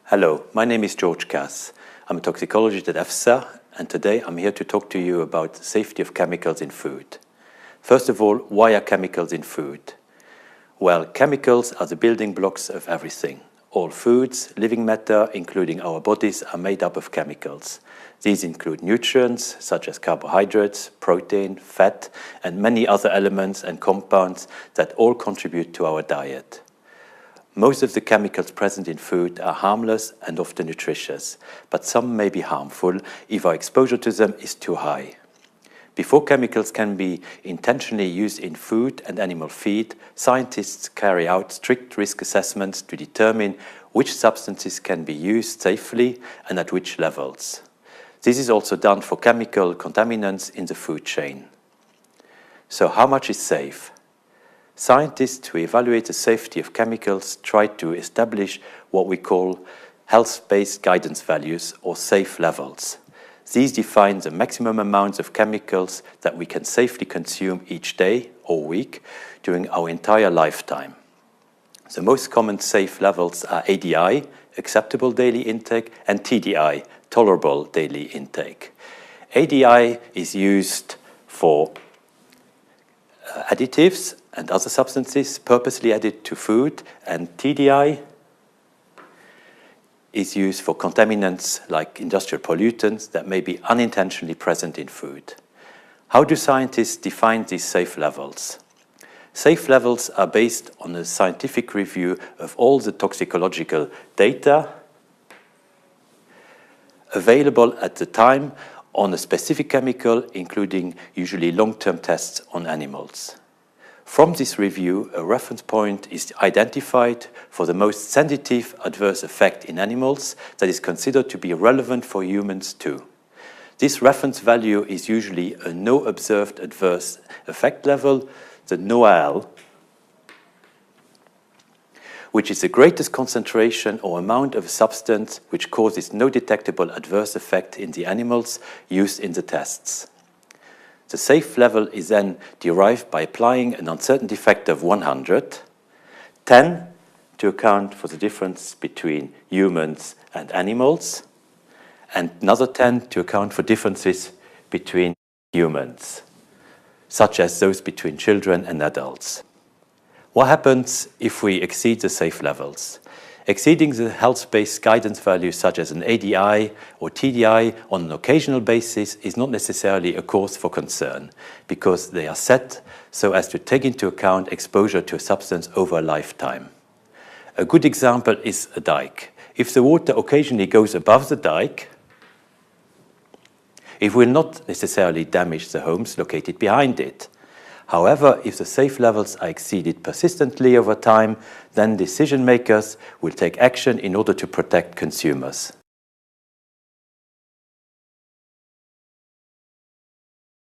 Hello, my name is George Cass. I'm a toxicologist at EFSA, and today I'm here to talk to you about the safety of chemicals in food. First of all, why are chemicals in food? Well, chemicals are the building blocks of everything. All foods, living matter, including our bodies, are made up of chemicals. These include nutrients such as carbohydrates, protein, fat, and many other elements and compounds that all contribute to our diet. Most of the chemicals present in food are harmless and often nutritious, but some may be harmful if our exposure to them is too high. Before chemicals can be intentionally used in food and animal feed, scientists carry out strict risk assessments to determine which substances can be used safely and at which levels. This is also done for chemical contaminants in the food chain. So how much is safe? Scientists who evaluate the safety of chemicals try to establish what we call health-based guidance values or safe levels. These define the maximum amounts of chemicals that we can safely consume each day or week during our entire lifetime. The most common safe levels are ADI, acceptable daily intake, and TDI, tolerable daily intake. ADI is used for additives and other substances purposely added to food, and TDI is used for contaminants like industrial pollutants that may be unintentionally present in food. How do scientists define these safe levels? Safe levels are based on a scientific review of all the toxicological data available at the time on a specific chemical, including usually long-term tests on animals. From this review, a reference point is identified for the most sensitive adverse effect in animals that is considered to be relevant for humans too. This reference value is usually a no observed adverse effect level, the NOAEL, which is the greatest concentration or amount of a substance which causes no detectable adverse effect in the animals used in the tests. The safe level is then derived by applying an uncertainty factor of 100, 10 to account for the difference between humans and animals, and another 10 to account for differences between humans, such as those between children and adults. What happens if we exceed the safe levels? Exceeding the health-based guidance values such as an ADI or TDI on an occasional basis is not necessarily a cause for concern, because they are set so as to take into account exposure to a substance over a lifetime. A good example is a dike. If the water occasionally goes above the dike, it will not necessarily damage the homes located behind it. However, if the safe levels are exceeded persistently over time, then decision makers will take action in order to protect consumers.